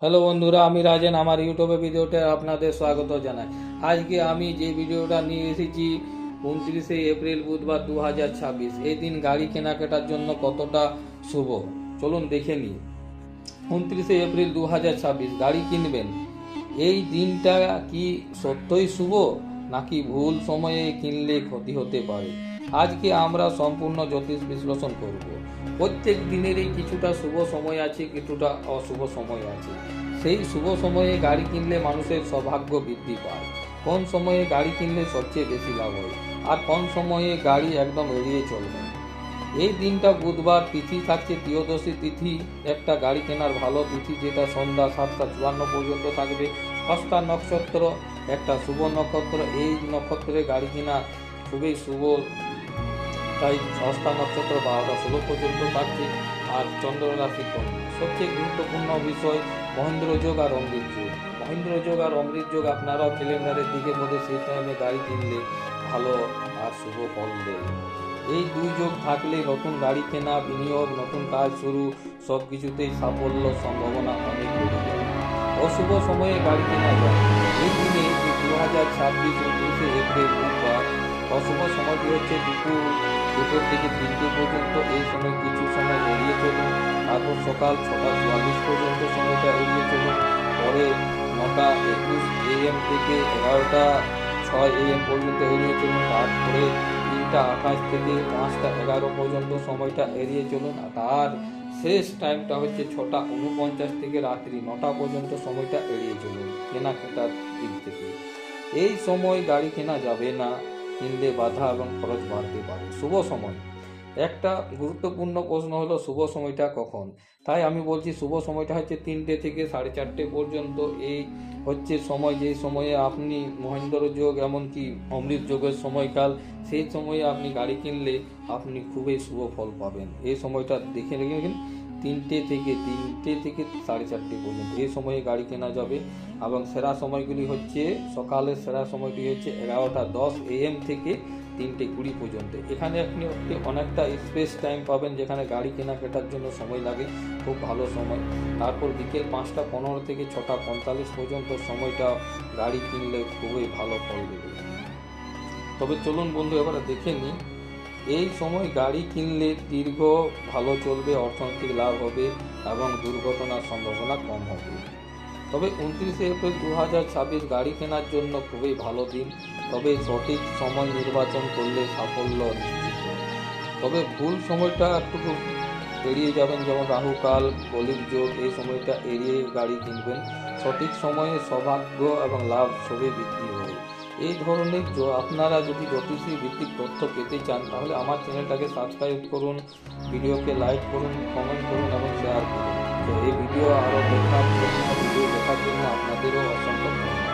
Hello বন্ধুরা, আমি রাজেন। আমার ইউটিউবে ভিডিওতে আপনাদের স্বাগত জানাই। আজকে আমি যে ভিডিওটা নিয়ে এসেছি 29 এপ্রিল বুধবার 2026, এই দিন গাড়ি কেনাকাটার জন্য কতটা শুভ চলুন দেখে নিই। 29 এপ্রিল 2026 গাড়ি কিনবেন, এই দিনটা কি সত্যই শুভ নাকি ভুল সময়ে কিনলে ক্ষতি হতে পারে? আজকে আমরা সম্পূর্ণ জ্যোতিষ বিশ্লেষণ করব। প্রত্যেক দিনেরই কিছুটা শুভ সময় আছে, কিছুটা অশুভ সময় আছে। সেই শুভ সময়ে গাড়ি কিনলে মানুষের সৌভাগ্য বৃদ্ধি পায়। কোন সময়ে গাড়ি কিনলে সবচেয়ে বেশি লাভ হয় আর কোন সময়ে গাড়ি একদম এড়িয়ে চলবে। এই দিনটা বুধবার, তিথি থাকছে ত্রয়োদশী তিথি, একটা গাড়ি কেনার ভালো তিথি, যেটা সন্ধ্যা 7টা 54 পর্যন্ত থাকবে। হস্তা নক্ষত্র একটা শুভ নক্ষত্র, এই নক্ষত্রে গাড়ি কেনা খুবই শুভ। তাই হস্তা নক্ষত্র 12টা 16 পর্যন্ত থাকছে। আর চন্দ্র রাশি কন্যা। সবচেয়ে গুরুত্বপূর্ণ বিষয় মহেন্দ্র যোগ আর অমৃত যোগ। মহেন্দ্র যোগ আর অমৃত যোগ আপনারাও ক্যালেন্ডারের দিকে মধ্যে সেই টাইমে গাড়ি কিনলে ভালো আর শুভ ফল দেবে। এই দুই যোগ থাকলে নতুন গাড়ি কেনা, বিনিয়োগ, নতুন কাজ শুরু, সব কিছুতেই সাফল্য সম্ভাবনা অনেক বেড়ে যায়। অশুভ সময়ে গাড়ি কেনা যায়। এই দিনে 2026 29 এপ্রিল বুধবার, অশুভ সময়টি হচ্ছে দুপুর 2টো থেকে 3টে পর্যন্ত। এই সময় কিছু সময় এড়িয়ে চলুন। তারপর সকাল 6টা 44 পর্যন্ত সময়টা এড়িয়ে চলুন। পরে 9টা 21 AM থেকে 11টা 06 AM পর্যন্ত এড়িয়ে চলুন। তারপরে 3টা 28 থেকে 5টা 11 পর্যন্ত সময়টা এড়িয়ে চলুন। তার শেষ টাইমটা হচ্ছে 6টা 49 থেকে রাত্রি 9টা পর্যন্ত সময়টা এড়িয়ে চলুন কেনাকাটার দিক থেকে। এই সময় গাড়ি কেনা যাবে না, কিনলে বাধা এবং খরচ বাড়তে পারে। শুভ সময়, একটা গুরুত্বপূর্ণ প্রশ্ন হলো শুভ সময়টা কখন। তাই আমি বলছি শুভ সময়টা হচ্ছে 3টে থেকে 4:30 পর্যন্ত। এই হচ্ছে সময়, যে সময়ে আপনি মহেন্দ্র যোগ এমনকি অমৃত যোগের সময়কাল, সেই সময়ে আপনি গাড়ি কিনলে আপনি খুবই শুভ ফল পাবেন। এই সময়টা দেখে রেখে 3টে থেকে 4:30 পর্যন্ত এই সময়ে গাড়ি কেনা যাবে। এবং সেরা সময়গুলি হচ্ছে, সকালের সেরা সময়টি হচ্ছে 11টা 10 AM থেকে 3টে 20 পর্যন্ত। এখানে আপনি অনেকটা স্পেস টাইম পাবেন, যেখানে গাড়ি কেনাকাটার জন্য সময় লাগে, খুব ভালো সময়। তারপর বিকেল 5টা 15 থেকে 6টা 45 পর্যন্ত সময়টা গাড়ি কিনলে খুবই ভালো ফল দেবে। তবে চলুন বন্ধু, এবারে দেখে নিই এই সময় গাড়ি কিনলে দীর্ঘ ভালো চলবে, অর্থনৈতিক লাভ হবে এবং দুর্ঘটনার সম্ভাবনা কম হবে। তবে 29 এপ্রিল 2026 গাড়ি কেনার জন্য খুবই ভালো দিন, তবে সঠিক সময় নির্বাচন করলে সাফল্য নিশ্চিত। তবে ভুল সময়টা একটু এড়িয়ে যাবেন, যেমন রাহুকাল, কলির যোগ, এই সময়টা এড়িয়ে গাড়ি কিনবেন। সঠিক সময়ে সৌভাগ্য এবং লাভ সবই বৃদ্ধি হবে। এই ধরনের আপনারা যদি জ্যোতিষী ভিত্তিক তথ্য পেতে চান, তাহলে আমার চ্যানেলটাকে সাবস্ক্রাইব করুন, ভিডিওকে লাইক করুন, কমেন্ট করুন এবং শেয়ার করুন। তো এই ভিডিও আরও দেখার জন্য আপনাদেরও অসংখ্য ধন্যবাদ।